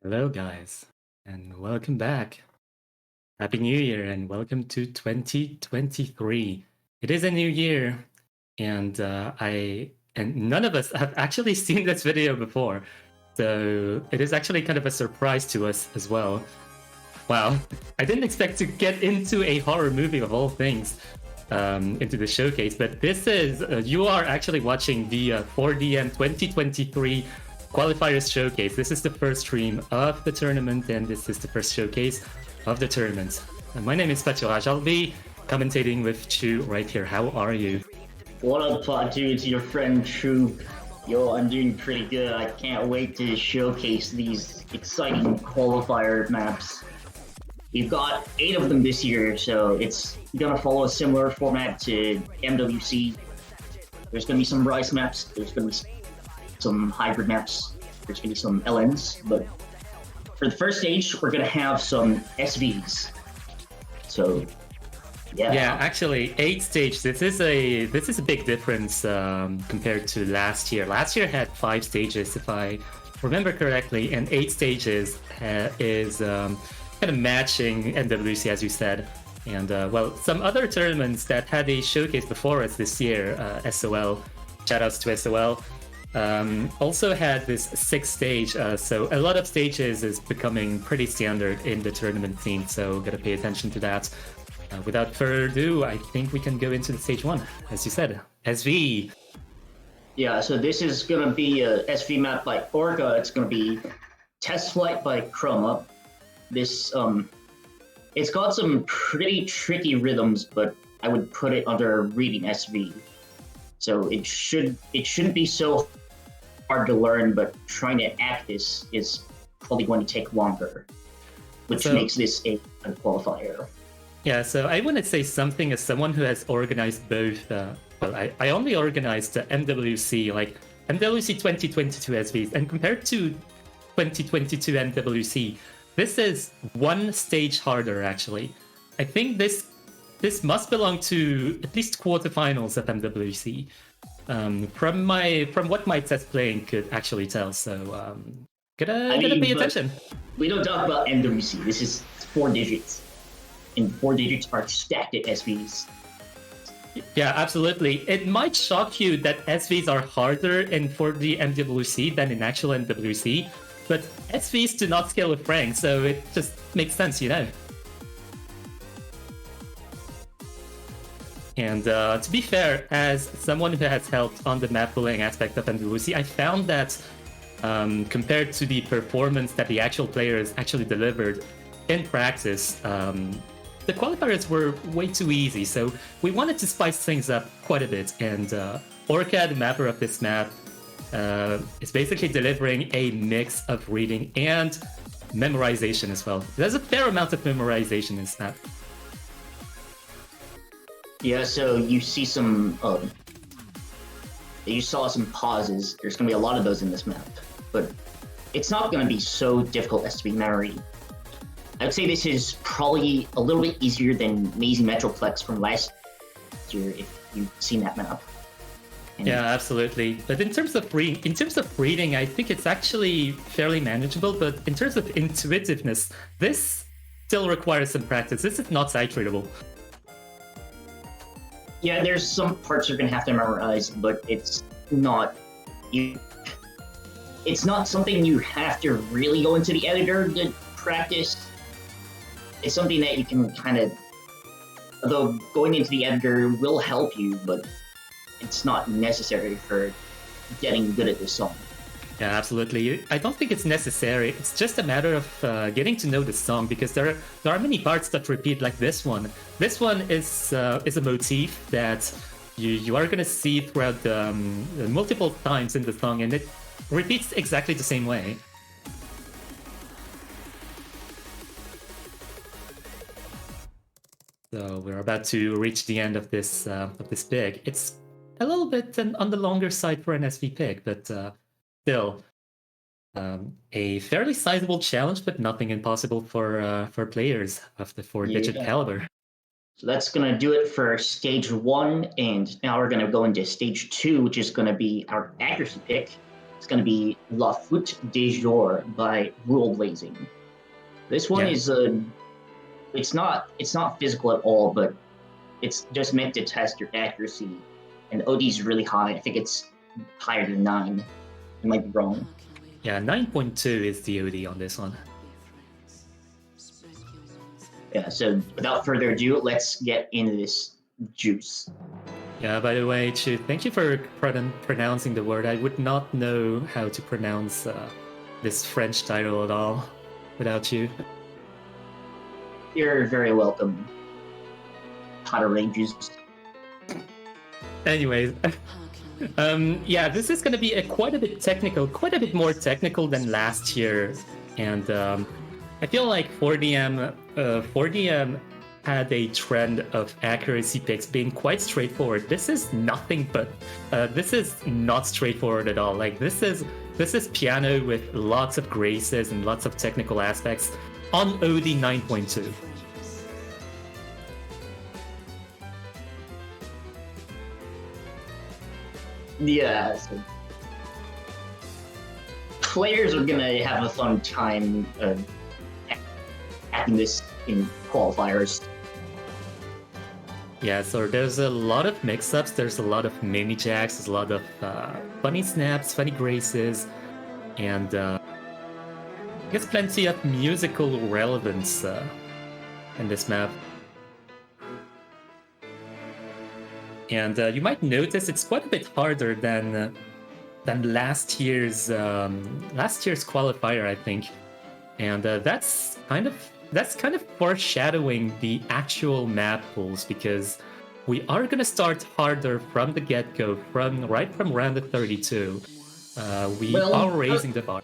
Hello, guys, and welcome back. Happy New Year, and welcome to 2023. It is a new year, and none of us have actually seen this video before, so it is actually kind of a surprise to us as well. Wow, I didn't expect to get into a horror movie of all things into the showcase, but this is you are actually watching the 4DM 2023 Qualifiers showcase. This is the first stream of the tournament, and this is the first showcase of the tournament. My name is Paturaj. I'll be commentating with Chu right here. How are you? What up, dudes? Your friend Troop. Yo, I'm doing pretty good. I can't wait to showcase these exciting qualifier maps. We've got 8 of them this year, so it's gonna follow a similar format to MWC. There's gonna be some Rise maps, there's gonna be some hybrid maps, there's gonna be some LNs, but for the first stage, we're gonna have some SVs. So yeah, actually, 8 stages. This is a big difference compared to last year. Last year had 5 stages, if I remember correctly, and 8 stages is kind of matching MWC, as you said. And well, some other tournaments that had a showcase before us this year, SOL, shoutouts to SOL, also had this 6th stage. So a lot of stages is becoming pretty standard in the tournament scene. So gotta pay attention to that. Without further ado, I think we can go into the stage 1, as you said, SV. Yeah, so this is gonna be a SV map by Orca. It's gonna be Test Flight by Chroma. This it's got some pretty tricky rhythms, but I would put it under reading SV. So it shouldn't be so hard to learn, but trying to act this is probably going to take longer, which makes this a qualifier. Yeah, so I want to say something as someone who has organized both. Well, I only organized the MWC, like MWC 2022 SVs, and compared to 2022 MWC, this is 1 stage harder, actually. I think this must belong to at least quarterfinals at MWC, from what my test playing could actually tell. So gotta pay attention. We don't talk about MWC. This is 4 digits, and 4 digits are stacked at SVs. Yeah, absolutely. It might shock you that SVs are harder in 4D MWC than in actual MWC, but SVs do not scale with rank, so it just makes sense, you know. And to be fair, as someone who has helped on the map pooling aspect of MWC, I found that compared to the performance that the actual players actually delivered in practice, the qualifiers were way too easy, so we wanted to spice things up quite a bit. And Orca, the mapper of this map, is basically delivering a mix of reading and memorization as well. There's a fair amount of memorization in this map. Yeah, so you see some, you saw some pauses. There's going to be a lot of those in this map, but it's not going to be so difficult as to be memory. I would say this is probably a little bit easier than Mazy Metroplex from last year, if you've seen that map. And yeah, absolutely. But in terms of reading, I think it's actually fairly manageable. But in terms of intuitiveness, this still requires some practice. This is not sight readable. yeah, there's some parts you're going to have to memorize, but it's not it's not something you have to really go into the editor to practice. It's something that you can kind of, although going into the editor will help you, but it's not necessary for getting good at this song. Yeah, absolutely. I don't think it's necessary. It's just a matter of getting to know the song, because there are many parts that repeat, like this one. This one is a motif that you are going to see throughout multiple times in the song, and it repeats exactly the same way. So we're about to reach the end of this pick. It's a little bit on the longer side for an SV pick, but still a fairly sizable challenge, but nothing impossible for players of the 4-digit caliber. So that's going to do it for stage 1, and now we're going to go into stage 2, which is going to be our accuracy pick. It's going to be La Foot de Jour by Rule Blazing. This one is it's not physical at all, but it's just meant to test your accuracy. And OD is really high. I think it's higher than 9. I might be wrong. Yeah, 9.2 is the OD on this one. Yeah, so without further ado, let's get into this juice. Yeah, by the way, Chu, thank you for pronouncing the word. I would not know how to pronounce this French title at all without you. You're very welcome. Potter Rangers. Anyways, yeah, this is going to be quite a bit more technical than last year, and I feel like 4DM had a trend of accuracy picks being quite straightforward. This is nothing but this is not straightforward at all. Like this is piano with lots of graces and lots of technical aspects on OD 9.2. Yeah, so players are gonna have a fun time hacking this in qualifiers. Yeah, so there's a lot of mix-ups, there's a lot of mini jacks, there's a lot of funny snaps, funny graces, and I guess plenty of musical relevance in this map. And you might notice it's quite a bit harder than last year's qualifier, I think, and that's kind of foreshadowing the actual map pools, because we are gonna start harder from the get-go, from round 32. We are raising the bar.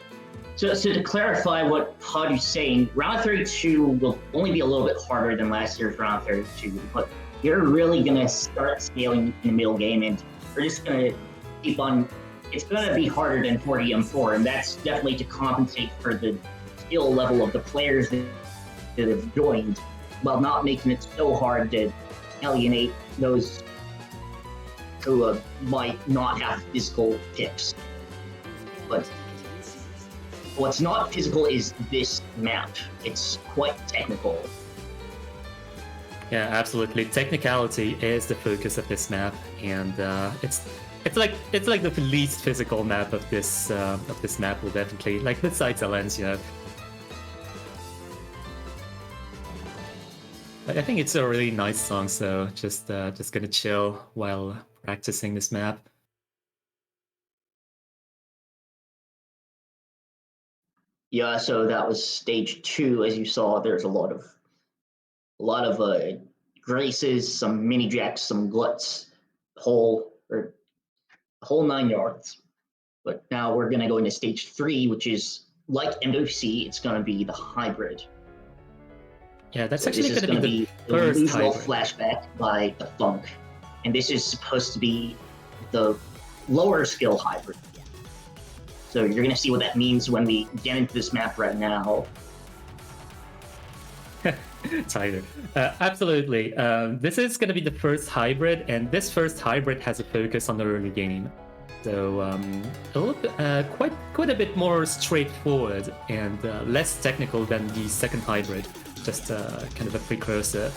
So to clarify what Hadu's saying, round 32 will only be a little bit harder than last year's round 32, but you're really gonna start scaling in the middle game, and we're just gonna keep on. It's gonna be harder than 4DM4, and that's definitely to compensate for the skill level of the players that have joined, while not making it so hard to alienate those who might not have physical picks. But what's not physical is this map. It's quite technical. Yeah, absolutely. Technicality is the focus of this map, and it's like the least physical map of this map. Will definitely, like, besides Valencia. I think it's a really nice song, so just gonna chill while practicing this map. Yeah, so that was stage 2. As you saw, there's a lot of graces, some mini jacks, some gluts, whole 9 yards. But now we're gonna go into stage 3, which is like MOC. It's gonna be the hybrid. Yeah, that's actually going to be the first hybrid. Flashback by the Funk, and this is supposed to be the lower skill hybrid. So you're going to see what that means when we get into this map right now. Tyler, absolutely. This is going to be the first hybrid, and this first hybrid has a focus on the early game. So a little bit, quite a bit more straightforward and less technical than the second hybrid. Just kind of a precursor.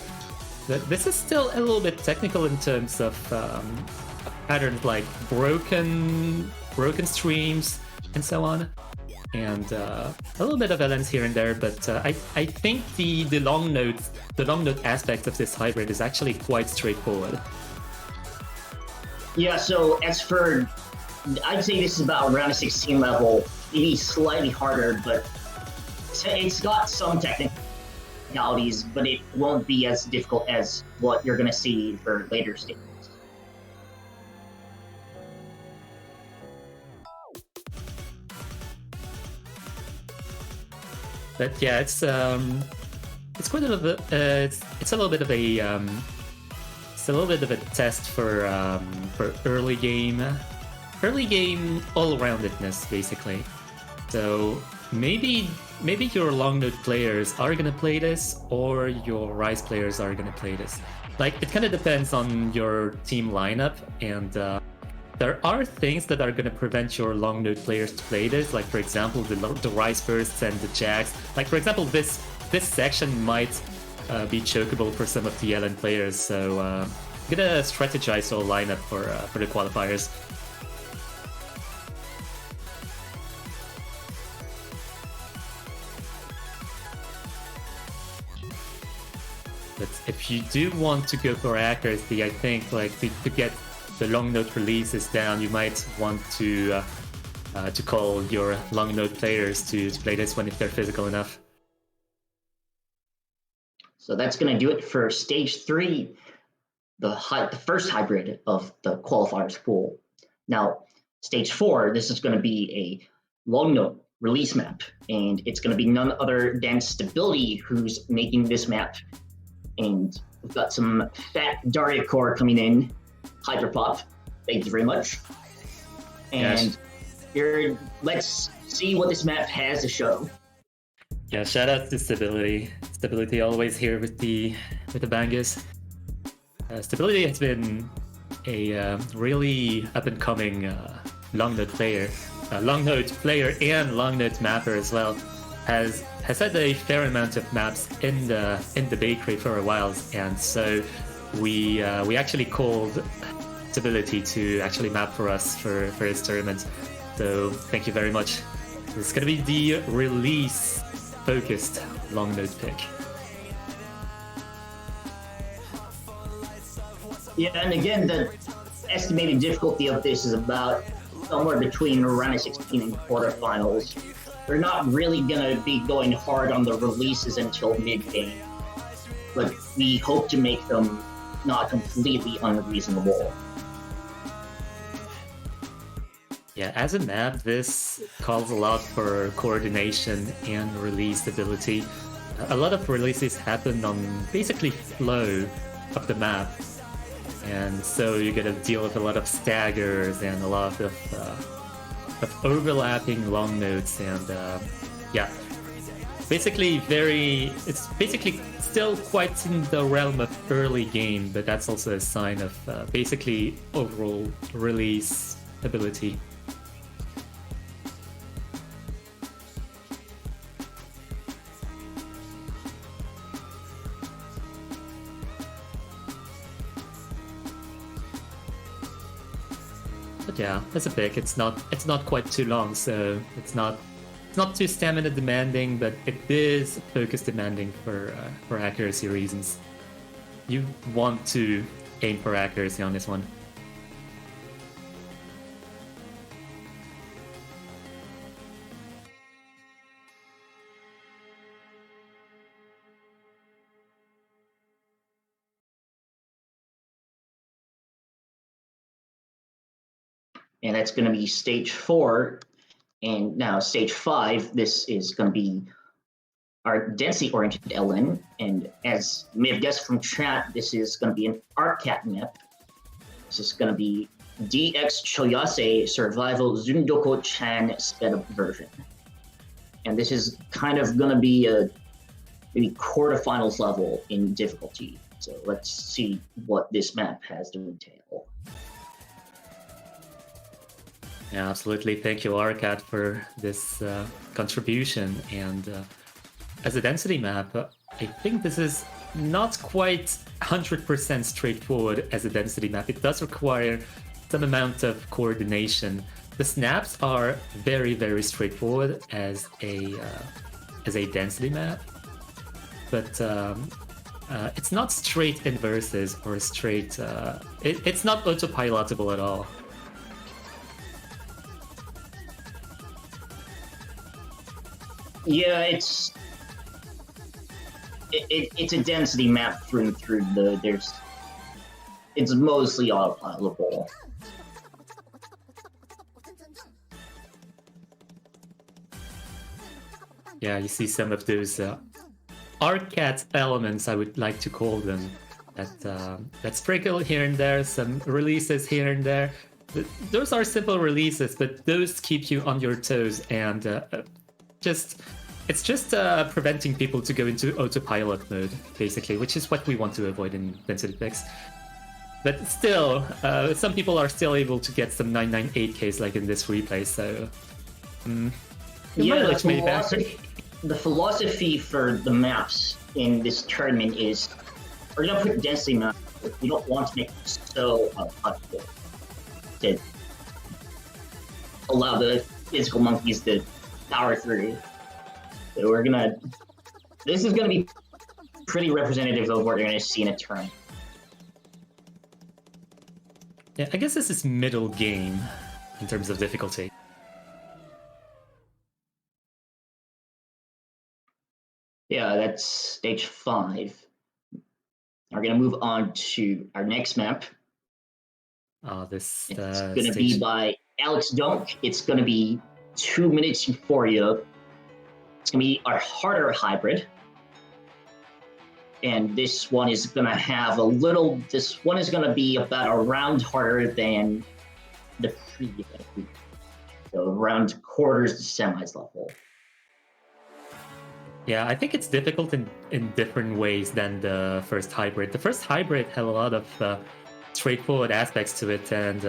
This is still a little bit technical in terms of patterns like broken streams and so on, and a little bit of balance here and there. But I think the long note aspect of this hybrid is actually quite straightforward. Yeah. So as for, I'd say this is about around a 16 level, maybe slightly harder, but it's got some technicalities, but it won't be as difficult as what you're going to see for later stages. But yeah, it's quite a little bit. It's a little bit of a test for early game all-roundedness, basically. So maybe your long note players are gonna play this, or your Rise players are gonna play this. Like, it kind of depends on your team lineup, and There are things that are going to prevent your long node players to play this, like for example the rise bursts and the jags. Like for example this section might be chokeable for some of the LN players, so I'm gonna strategize our lineup for the qualifiers. But if you do want to go for accuracy, I think like to get the long node releases down, you might want to call your long node players to play this one if they're physical enough. So that's going to do it for stage 3, the first hybrid of the qualifiers pool. Now, stage 4, this is going to be a long node release map, and it's going to be none other than Stability who's making this map. And we've got some fat Daria core coming in. Hyperpop, thank you very much. And here, let's see what this map has to show. Yeah, shout out to Stability. Stability always here with the bangers. Stability has been a really up-and-coming long node player and long node mapper as well. Has had a fair amount of maps in the bakery for a while, and so we actually called Stability to actually map for us for this tournament. So thank you very much. It's gonna be the release focused long node pick. Yeah, and again, the estimated difficulty of this is about somewhere between round of 16 and quarterfinals. We're not really going to be going hard on the releases until mid-game, but we hope to make them not completely unreasonable. Yeah, as a map, this calls a lot for coordination and release ability. A lot of releases happen on basically flow of the map, and so you're gonna deal with a lot of staggers and a lot of overlapping long nodes, and yeah, basically it's basically still quite in the realm of early game, but that's also a sign of basically overall release ability. But yeah, that's a pick. It's not quite too long, so it's not too stamina demanding, but it is focus demanding for accuracy reasons. You want to aim for accuracy on this one. And that's going to be stage 4. And now stage 5, this is going to be our density-oriented LN. And as you may have guessed from chat, this is going to be an ArcCat map. This is going to be DX Choyase Survival Zundoko-chan sped-up version. And this is kind of going to be a maybe quarterfinals level in difficulty. So let's see what this map has to entail. Yeah, absolutely. Thank you, ArcCat, for this contribution. And as a density map, I think this is not quite 100% straightforward as a density map. It does require some amount of coordination. The snaps are very, very straightforward as a density map, but it's not straight inverses or straight. It's not autopilotable at all. Yeah, it's a density map through and through. It's mostly autopilotable. Yeah, you see some of those ArcCat elements, I would like to call them, that sprinkle here and there, some releases here and there. Those are simple releases, but those keep you on your toes, and it's just preventing people to go into autopilot mode, basically, which is what we want to avoid in density picks. But still, some people are still able to get some 998Ks like in this replay, so... Yeah, mileage the philosophy for the maps in this tournament is we're gonna put density maps. We don't want to make it so popular to allow the physical monkeys to power through. So we're gonna. This is gonna be pretty representative of what you're gonna see in a tournament. Yeah, I guess this is middle game in terms of difficulty. Yeah, that's stage 5. We're gonna move on to our next map. This It's gonna be by Alex Dunk. It's gonna be 2 minutes Euphoria. It's gonna be our harder hybrid. And this one is gonna have a little. This one is gonna be about a round harder than the previous, so around quarters to semis level. Yeah, I think it's difficult in different ways than the first hybrid. The first hybrid had a lot of straightforward aspects to it, and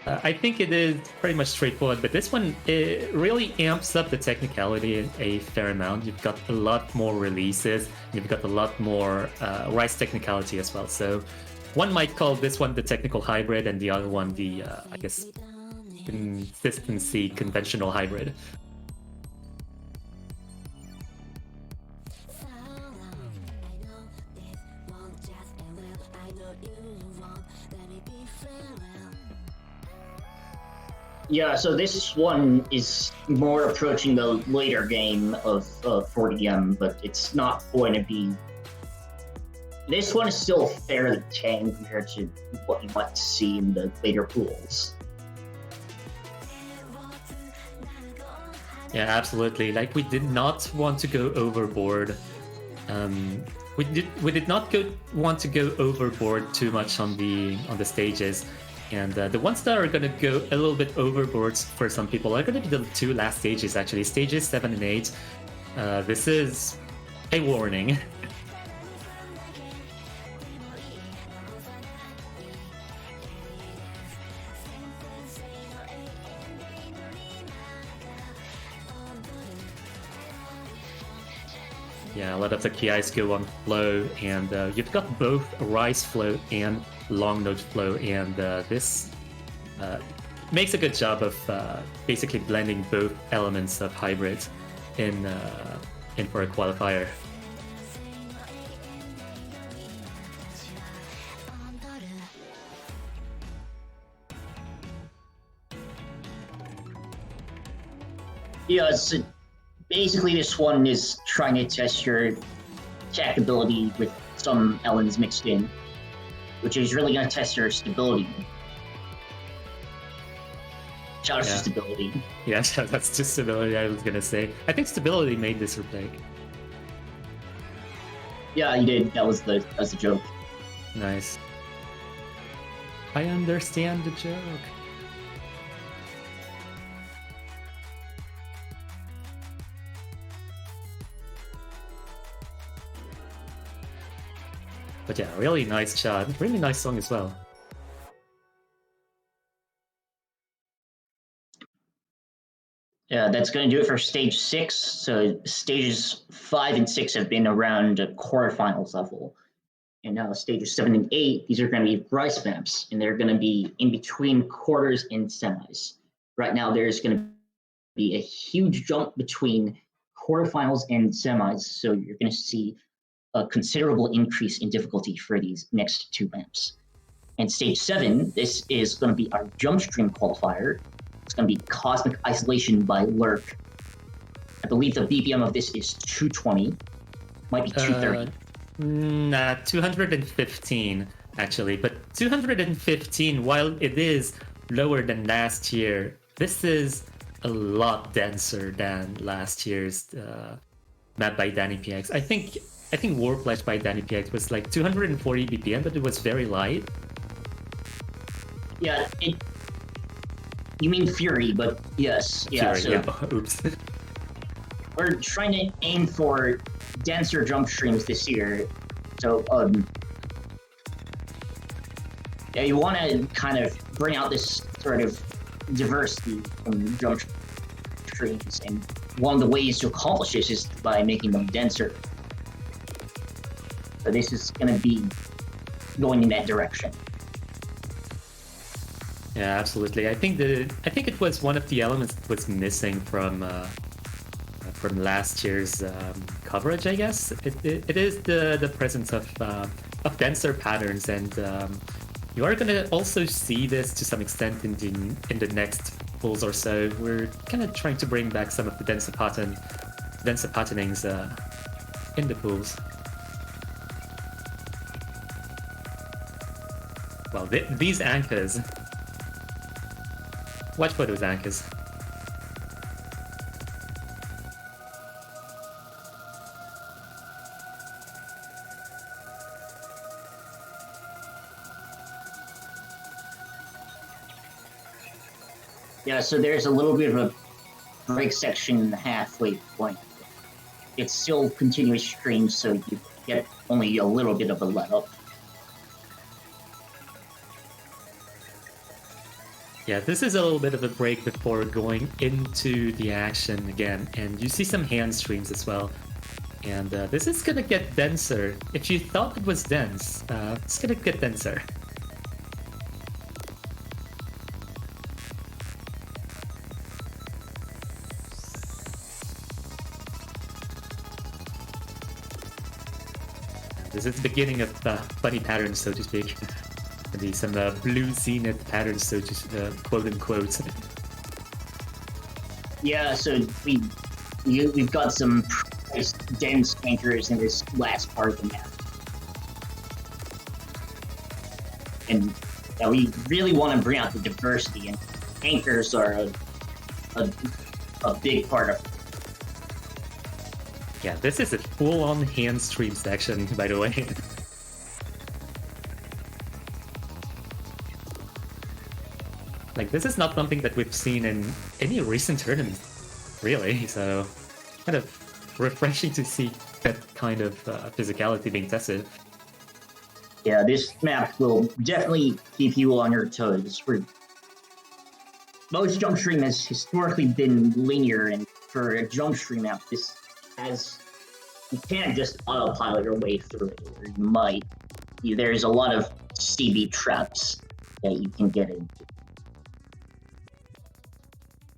I think it is pretty much straightforward, but this one, it really amps up the technicality a fair amount. You've got a lot more releases, you've got a lot more rice technicality as well. So one might call this one the technical hybrid, and the other one the, I guess, consistency conventional hybrid. Yeah, so this one is more approaching the later game of 4DM, but it's not going to be... This one is still fairly tame compared to what you might see in the later pools. Yeah, absolutely. Like, we did not want to go overboard. We did not want to go overboard too much on the stages. And the ones that are going to go a little bit overboard for some people are going to be the 2 last stages, actually. Stages 7 and 8. This is a warning. Yeah, a lot of the key eyes go on flow, and you've got both rise flow and long note flow, and this makes a good job of basically blending both elements of hybrid in for a qualifier. Yeah, so basically this one is trying to test your tech ability with some elements mixed in, which is really going to test your stability. Shout out to stability. Yeah, that's just stability, I was going to say. I think stability made this replay. Yeah, you did. That was the joke. Nice. I understand the joke. But yeah, really nice shot. Really nice song as well. Yeah, that's going to do it for stage 6. So stages 5 and 6 have been around quarterfinals level. And now stages 7 and 8, these are going to be rice maps, and they're going to be in between quarters and semis. Right now, there's going to be a huge jump between quarterfinals and semis, so you're going to see a considerable increase in difficulty for these next 2 maps. And stage 7, this is going to be our jump stream qualifier. It's going to be Cosmic Isolation by Lurk. I believe the BPM of this is 220, might be 230. Nah, 215 actually, but 215, while it is lower than last year, this is a lot denser than last year's map by Danny PX. I think War Pledge by Danny PX was like 240 BPM, but it was very light. Yeah, you mean Fury, but yes. Yeah, Fury, so yeah. Oops. We're trying to aim for denser jump streams this year. So Yeah, you want to kind of bring out this sort of diversity from jump streams, and one of the ways to accomplish this is by making them denser. So this is going to be going in that direction. Yeah, absolutely. I think it was one of the elements that was missing from last year's coverage. I guess it is the presence of denser patterns, and you are gonna also see this to some extent in the next pools or so. We're kind of trying to bring back some of the denser patternings in the pools. Well, these anchors. Watch for those anchors. Yeah, so there's a little bit of a break section in the halfway point. It's still continuous stream, so you get only a little bit of a let up. Yeah, this is a little bit of a break before going into the action again, and you see some hand streams as well. And this is gonna get denser. If you thought it was dense, it's gonna get denser. This is the beginning of funny patterns, so to speak. Maybe some blue zenith patterns, so to quote unquote. Yeah, so we've got some nice dense anchors in this last part of the map, and we really want to bring out the diversity, and anchors are a big part of it. Yeah, this is a full-on hand stream section, by the way. Like, this is not something that we've seen in any recent tournament, really, so kind of refreshing to see that kind of physicality being tested. Yeah, this map will definitely keep you on your toes. Most jump stream has historically been linear, and for a jump stream map, you can't just autopilot your way through it, or you might. There's a lot of CB traps that you can get into.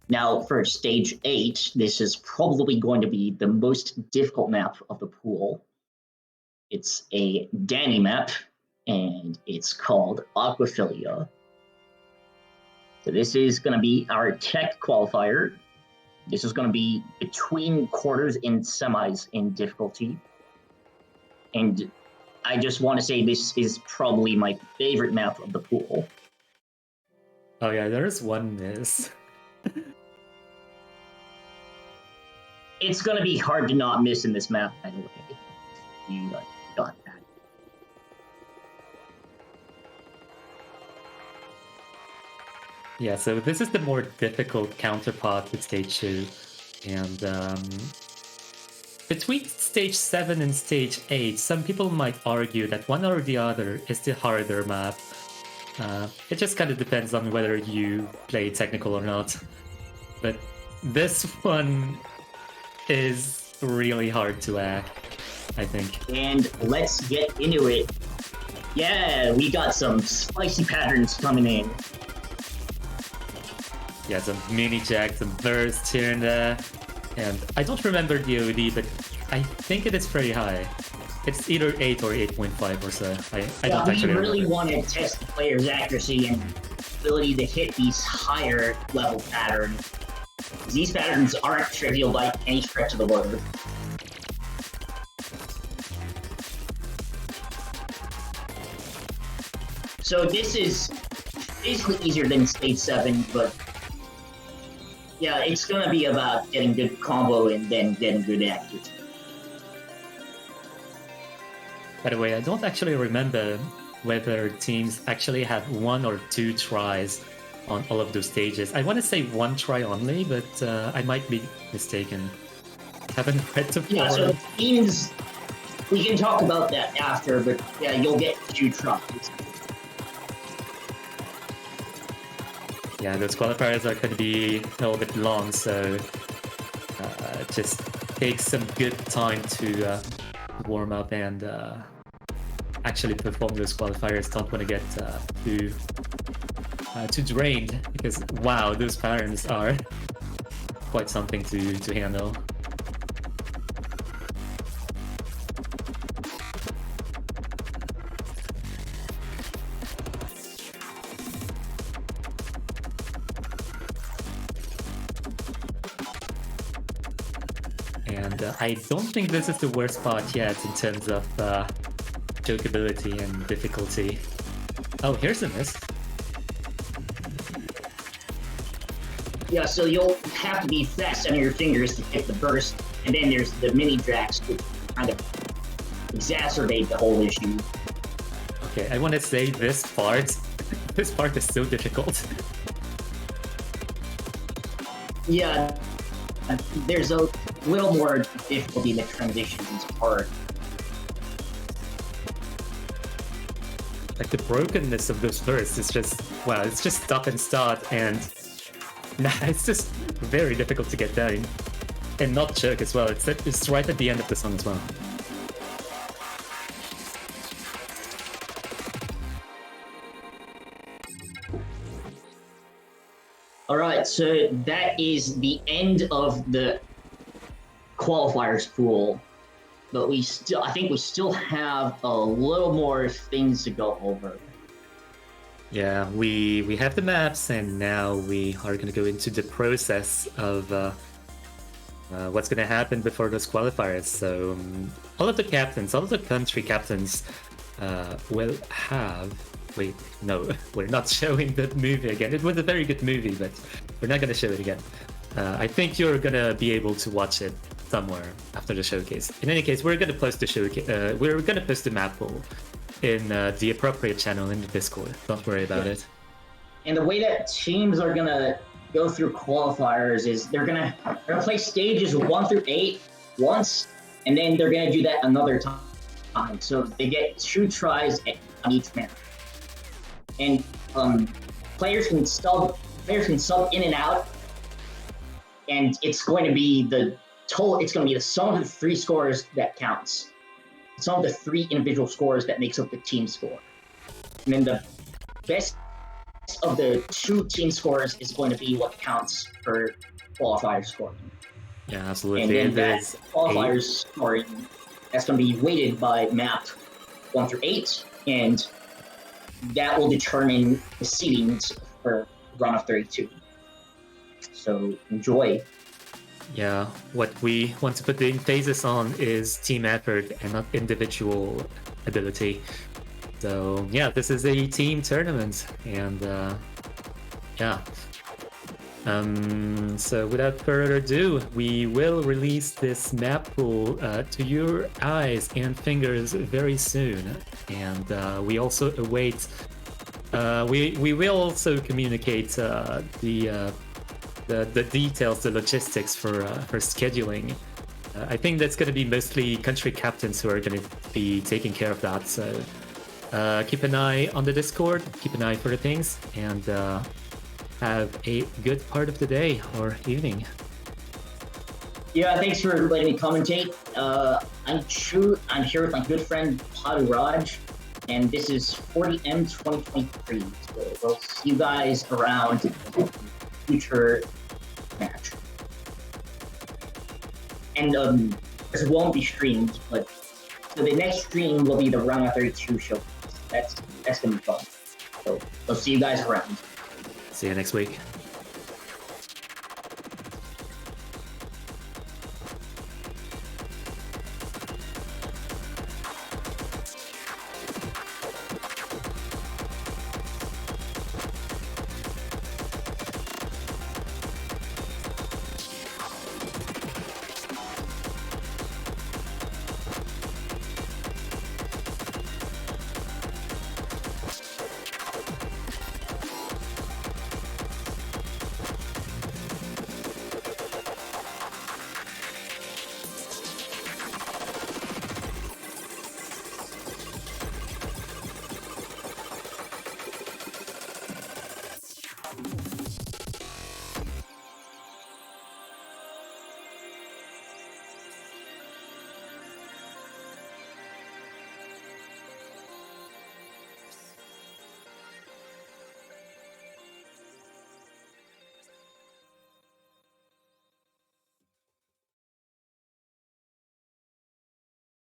Now, for stage 8, this is probably going to be the most difficult map of the pool. It's a Danny map, and it's called Aquaphilia. So this is going to be our tech qualifier. This is going to be between quarters and semis in difficulty. And I just want to say this is probably my favorite map of the pool. Oh yeah, there's one miss. It's going to be hard to not miss in this map, by the way. You got that. Yeah, so this is the more difficult counterpart with stage 2. And between stage 7 and stage 8, some people might argue that one or the other is the harder map. It just kind of depends on whether you play technical or not. But this one is really hard to hack, I think. And let's get into it. Yeah, we got some spicy patterns coming in. Yeah, some mini jacks, some bursts here and there. And I don't remember the OD, but I think it is pretty high. It's either 8 or 8.5 or so. I don't actually remember. We really want to test the player's accuracy and ability to hit these higher level patterns. These patterns aren't trivial by any stretch of the word. So this is basically easier than stage 7, but yeah, it's gonna be about getting good combo and then getting good accuracy. By the way, I don't actually remember whether teams actually have 1 or 2 tries on all of those stages. I want to say 1 try only, but I might be mistaken. Haven't read the forum. Yeah, so teams, we can talk about that after, but yeah, you'll get 2 tries. Yeah, those qualifiers are going to be a little bit long, so just take some good time to warm up and actually perform those qualifiers. Don't want to get too drained, because wow, those patterns are quite something to handle. And I don't think this is the worst part yet in terms of chokeability and difficulty. Oh, here's a miss. Yeah, so you'll have to be fast on your fingers to hit the burst, and then there's the mini jacks to kind of exacerbate the whole issue. Okay, I want to say this part is so difficult. Yeah, there's a little more difficulty in the transitions part. Like the brokenness of those bursts is just, wow, it's just stop and start, and nah, it's just very difficult to get down. And not choke as well, it's right at the end of the song as well. Alright, so that is the end of the qualifiers pool. But I think we still have a little more things to go over. Yeah, we have the maps, and now we are going to go into the process of what's going to happen before those qualifiers. So all of the captains, all of the country captains will have... Wait, no, we're not showing the movie again. It was a very good movie, but we're not going to show it again. I think you're going to be able to watch it somewhere after the showcase. In any case, we're going to post the showcase. We're going to post the Mappool in the appropriate channel in the Discord. Don't worry about it. And the way that teams are going to go through qualifiers is they're gonna play stages 1 through 8 once, and then they're going to do that another time. So they get 2 tries on each map. And players can sub in and out, and it's going to be the total. It's going to be the sum of the 3 scores that counts. Some of the 3 individual scores that makes up the team score, and then the best of the 2 team scores is going to be what counts for qualifier scoring. Yeah, absolutely. And then that qualifier scoring, that's going to be weighted by map 1 through 8, and that will determine the seedings for run of 32. So enjoy. Yeah, what we want to put the emphasis on is team effort and not individual ability. So yeah, this is a team tournament, and yeah. So without further ado, we will release this map pool to your eyes and fingers very soon, and we also await. We will also communicate the details, the logistics for scheduling. I think that's going to be mostly country captains who are going to be taking care of that. So keep an eye on the Discord, keep an eye for the things, and have a good part of the day or evening. Yeah, thanks for letting me commentate. I'm True. I'm here with my good friend Padu Raj, and this is 4DM2023. So we'll see you guys around in the future match. And this won't be streamed, but so the next stream will be the round of 32 showcase. That's gonna be fun. So we'll see you guys around. See you next week.